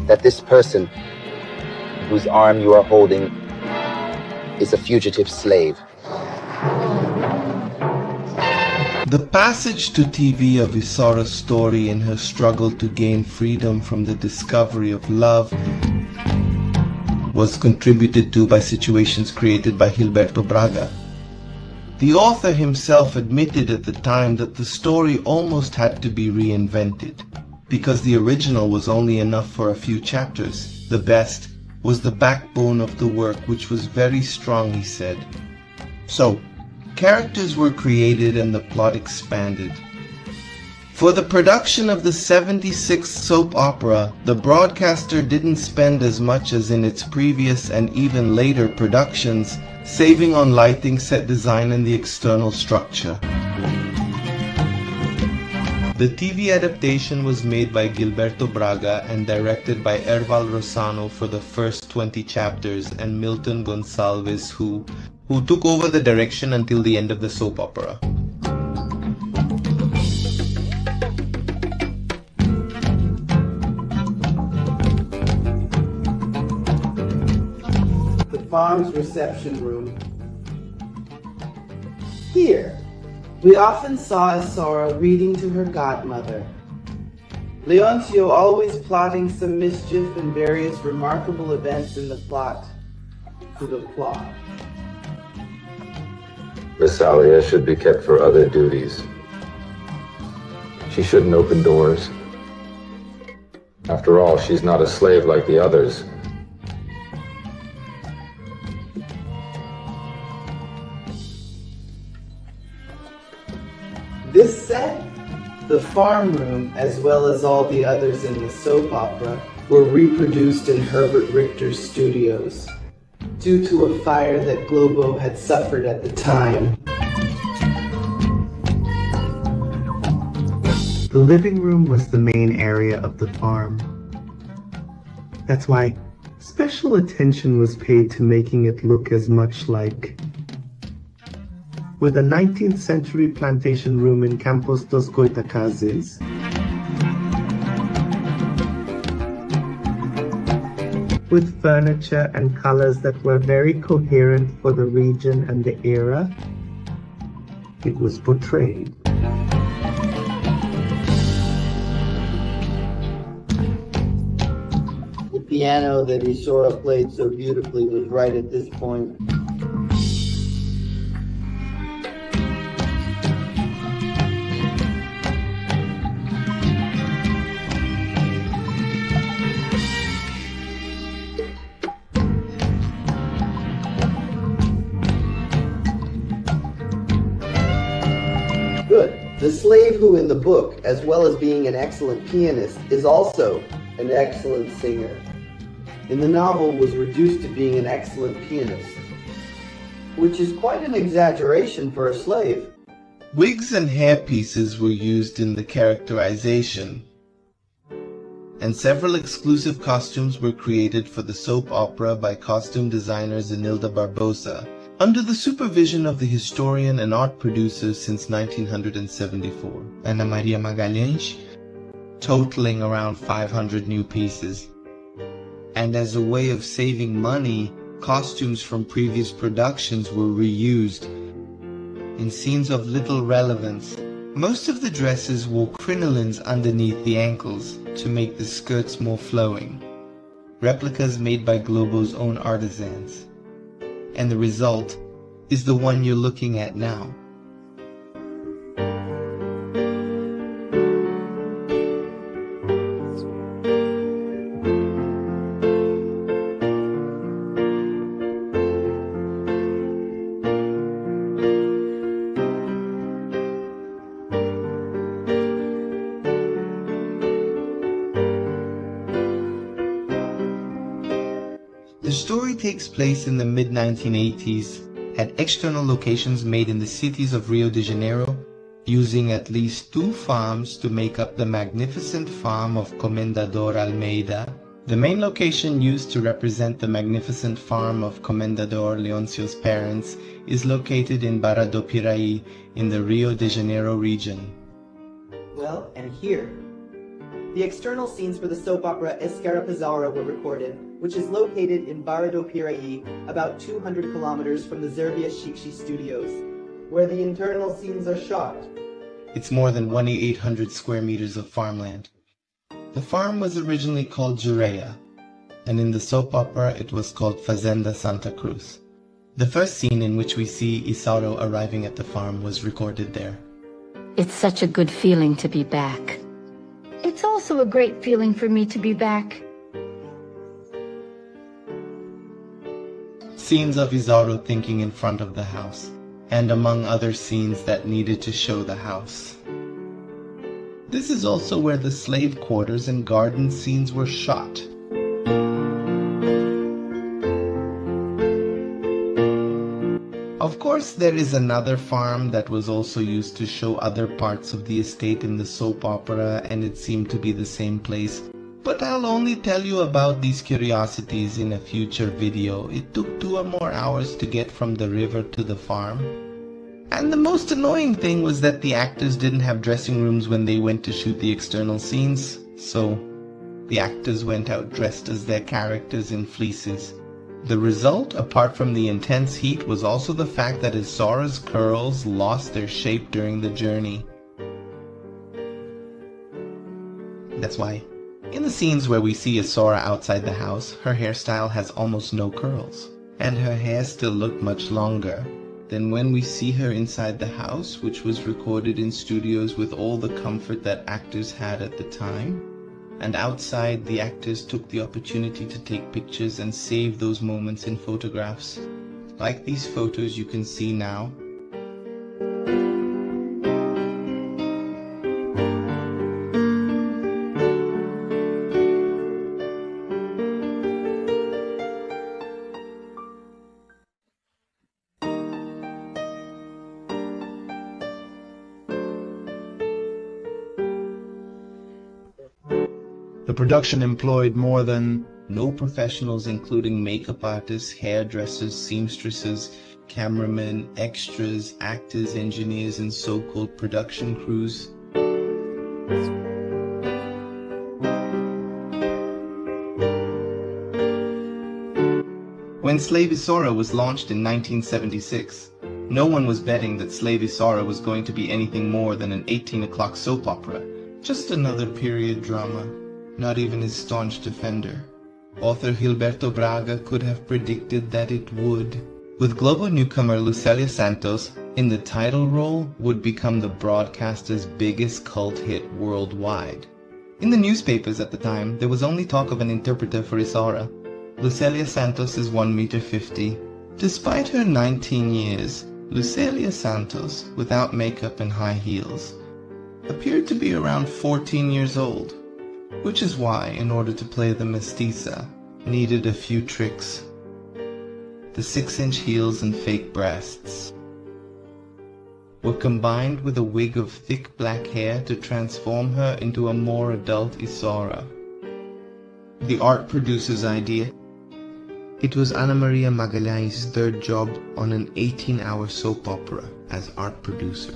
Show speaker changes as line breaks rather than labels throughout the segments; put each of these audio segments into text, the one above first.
that this person whose arm you are holding is a fugitive slave.
The passage to TV of Isaura's story in her struggle to gain freedom from the discovery of love was contributed to by situations created by Gilberto Braga. The author himself admitted at the time that the story almost had to be reinvented, because the original was only enough for a few chapters. The best was the backbone of the work, which was very strong, he said. So, characters were created and the plot expanded. For the production of the 76th soap opera, the broadcaster didn't spend as much as in its previous and even later productions, saving on lighting, set design, and the external structure. The TV adaptation was made by Gilberto Braga and directed by Erval Rosano for the first 20 chapters, and Milton Gonsalves, who took over the direction until the end of the soap opera.
The farm's reception room. Here, we often saw Isaura reading to her godmother, Leoncio always plotting some mischief and various remarkable events in the plot. To the plot.
Lucelia should be kept for other duties. She shouldn't open doors. After all, she's not a slave like the others.
This set, the farm room, as well as all the others in the soap opera, were reproduced in Herbert Richter's studios, due to a fire that Globo had suffered at the time. The living room was the main area of the farm. That's why special attention was paid to making it look as much like, with a 19th century plantation room in Campos dos Goitacazes, with furniture and colors that were very coherent for the region and the era it was portrayed. The piano that Isaura played so beautifully was right at this point. The slave who in the book, as well as being an excellent pianist, is also an excellent singer. In the novel was reduced to being an excellent pianist, which is quite an exaggeration for a slave.
Wigs and hairpieces were used in the characterization, and several exclusive costumes were created for the soap opera by costume designer Zenilda Barbosa, under the supervision of the historian and art producer since 1974, Ana Maria Magalhães, totaling around 500 new pieces. And as a way of saving money, costumes from previous productions were reused in scenes of little relevance. Most of the dresses wore crinolines underneath the ankles to make the skirts more flowing, replicas made by Globo's own artisans. And the result is the one you're looking at now. The story takes place in the mid-1980s at external locations made in the cities of Rio de Janeiro, using at least 2 farms to make up the magnificent farm of Comendador Almeida. The main location used to represent the magnificent farm of Comendador Leoncio's parents is located in Barra do Piraí in the Rio de Janeiro region.
Well, and here
The external scenes for the soap opera Isaura were recorded, which is located in Barra do Piraí, about 200 kilometers from the Zerbia Shikshi studios, where the internal scenes are shot.
It's more than 2,800 square meters of farmland. The farm was originally called Jureia, and in the soap opera it was called Fazenda Santa Cruz. The first scene in which we see Isaura arriving at the farm was recorded there.
It's such a good feeling to be back.
It's also a great feeling for me to be back.
Scenes of Isaura thinking in front of the house, and among other scenes that needed to show the house. This is also where the slave quarters and garden scenes were shot. Of course, there is another farm that was also used to show other parts of the estate in the soap opera, and it seemed to be the same place. But I'll only tell you about these curiosities in a future video. It took 2 or more hours to get from the river to the farm. And the most annoying thing was that the actors didn't have dressing rooms when they went to shoot the external scenes, so the actors went out dressed as their characters in fleeces. The result, apart from the intense heat, was also the fact that Isaura's curls lost their shape during the journey. That's why, in the scenes where we see Isaura outside the house, her hairstyle has almost no curls, and her hair still looked much longer than when we see her inside the house, which was recorded in studios with all the comfort that actors had at the time. And outside, the actors took the opportunity to take pictures and save those moments in photographs. Like these photos you can see now. The production employed more than no professionals, including makeup artists, hairdressers, seamstresses, cameramen, extras, actors, engineers, and so-called production crews. When Slave Isaura was launched in 1976, no one was betting that Slave Isaura was going to be anything more than an 18 o'clock soap opera, just another period drama. Not even his staunch defender, author Gilberto Braga, could have predicted that it would. With global newcomer Lucelia Santos in the title role, would become the broadcaster's biggest cult hit worldwide. In the newspapers at the time, there was only talk of an interpreter for Isaura. Lucelia Santos is 1.50 meters. Despite her 19 years, Lucelia Santos, without makeup and high heels, appeared to be around 14 years old. Which is why, in order to play the mestiza, needed a few tricks. The 6-inch heels and fake breasts were combined with a wig of thick black hair to transform her into a more adult Isaura. The art producer's idea. It was Ana Maria Magalhães' third job on an 18-hour soap opera as art producer.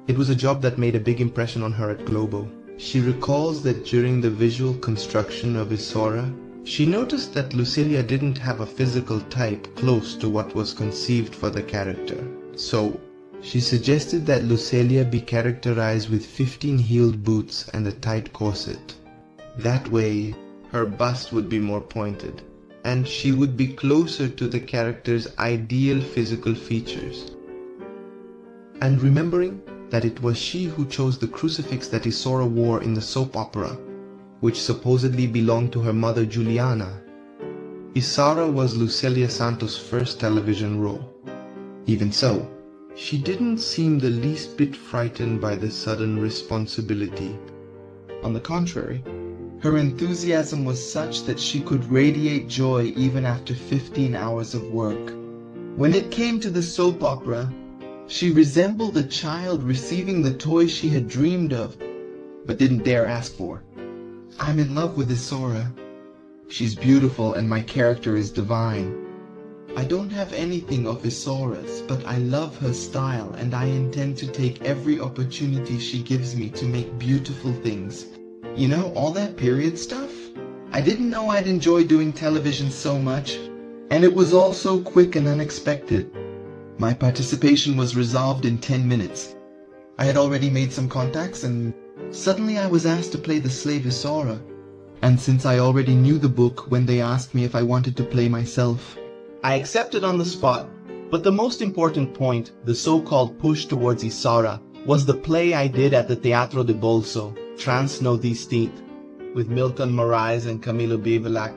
It was a job that made a big impression on her at Globo. She recalls that during the visual construction of Isaura, she noticed that Lucelia didn't have a physical type close to what was conceived for the character. So, she suggested that Lucelia be characterized with 15-heeled boots and a tight corset. That way, her bust would be more pointed, and she would be closer to the character's ideal physical features. And remembering that it was she who chose the crucifix that Isaura wore in the soap opera, which supposedly belonged to her mother Juliana. Isaura was Lucelia Santos' first television role. Even so, she didn't seem the least bit frightened by the sudden responsibility. On the contrary, her enthusiasm was such that she could radiate joy even after 15 hours of work. When it came to the soap opera, she resembled a child receiving the toy she had dreamed of, but didn't dare ask for. I'm in love with Isaura. She's beautiful and my character is divine. I don't have anything of Isaura's, but I love her style and I intend to take every opportunity she gives me to make beautiful things. You know, all that period stuff? I didn't know I'd enjoy doing television so much, and it was all so quick and unexpected. My participation was resolved in 10 minutes. I had already made some contacts, and suddenly I was asked to play the slave Isaura. And since I already knew the book when they asked me if I wanted to play myself, I accepted on the spot. But the most important point, the so-called push towards Isaura, was the play I did at the Teatro de Bolso, Trans Nordistint, with Milton Moraes and Camilo Bevilacqua.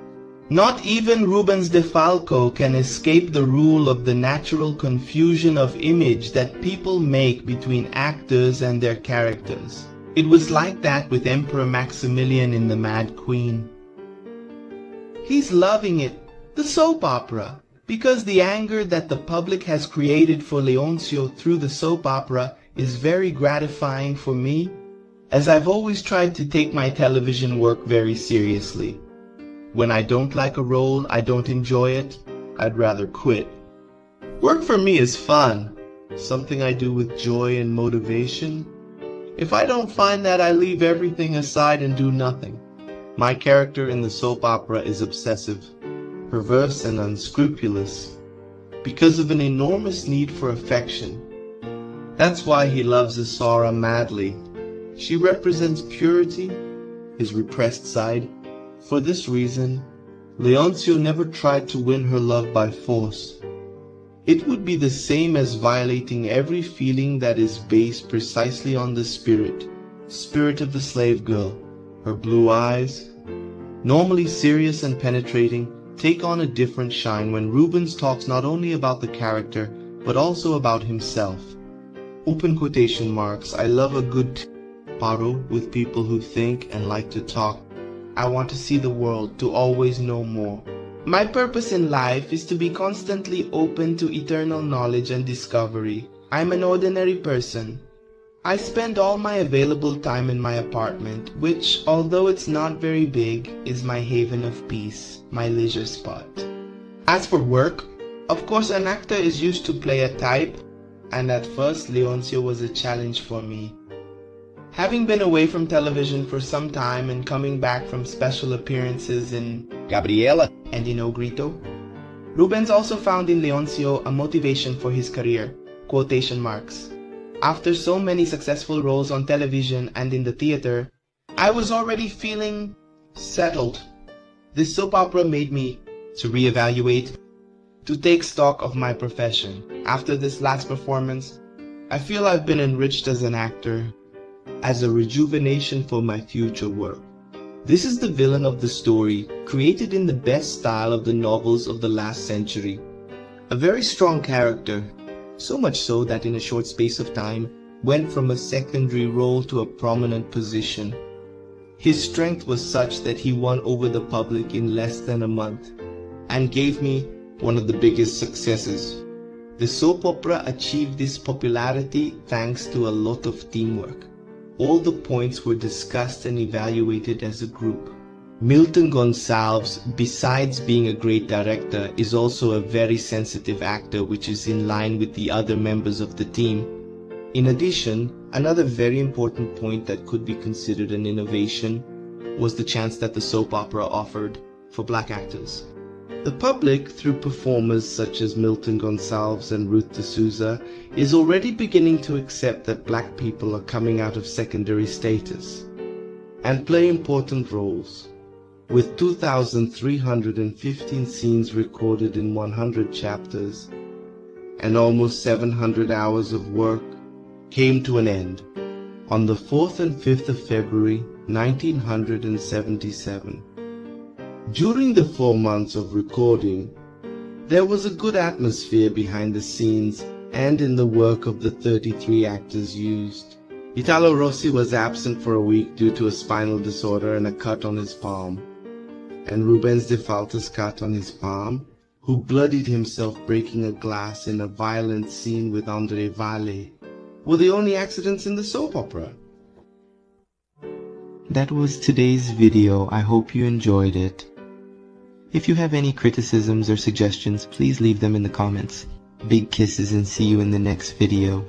Not even Rubens de Falco can escape the rule of the natural confusion of image that people make between actors and their characters. It was like that with Emperor Maximilian in The Mad Queen. He's loving it, the soap opera, because the anger that the public has created for Leoncio through the soap opera is very gratifying for me, as I've always tried to take my television work very seriously. When I don't like a role, I don't enjoy it, I'd rather quit. Work for me is fun, something I do with joy and motivation. If I don't find that, I leave everything aside and do nothing. My character in the soap opera is obsessive, perverse and unscrupulous, because of an enormous need for affection. That's why he loves Isaura madly. She represents purity, his repressed side. For this reason, Leoncio never tried to win her love by force. It would be the same as violating every feeling that is based precisely on the spirit of the slave girl. Her blue eyes, normally serious and penetrating, take on a different shine when Rubens talks not only about the character, but also about himself. Open quotation marks, I love a good paro with people who think and like to talk. I want to see the world, to always know more. My purpose in life is to be constantly open to eternal knowledge and discovery. I'm an ordinary person. I spend all my available time in my apartment, which, although it's not very big, is my haven of peace, my leisure spot. As for work, of course an actor is used to play a type, and at first Leoncio was a challenge for me. Having been away from television for some time and coming back from special appearances in Gabriela and in O Grito, Rubens also found in Leoncio a motivation for his career, quotation marks. After so many successful roles on television and in the theater, I was already feeling settled. This soap opera made me to reevaluate, to take stock of my profession. After this last performance, I feel I've been enriched as an actor, as a rejuvenation for my future work. This is the villain of the story, created in the best style of the novels of the last century. A very strong character, so much so that in a short space of time, went from a secondary role to a prominent position. His strength was such that he won over the public in less than a month, and gave me one of the biggest successes. The soap opera achieved this popularity thanks to a lot of teamwork. All the points were discussed and evaluated as a group. Milton Gonçalves, besides being a great director, is also a very sensitive actor, which is in line with the other members of the team. In addition, another very important point that could be considered an innovation was the chance that the soap opera offered for black actors. The public, through performers such as Milton Gonçalves and Ruth de Souza, is already beginning to accept that black people are coming out of secondary status and play important roles. With 2,315 scenes recorded in 100 chapters, and almost 700 hours of work came to an end on the 4th and 5th of February 1977. During the 4 months of recording, there was a good atmosphere behind the scenes and in the work of the 33 actors used. Italo Rossi was absent for a week due to a spinal disorder and a cut on his palm, and Rubens de Falco's cut on his palm, who bloodied himself breaking a glass in a violent scene with André Valle, were the only accidents in the soap opera. That was today's video. I hope you enjoyed it. If you have any criticisms or suggestions, please leave them in the comments. Big kisses and see you in the next video.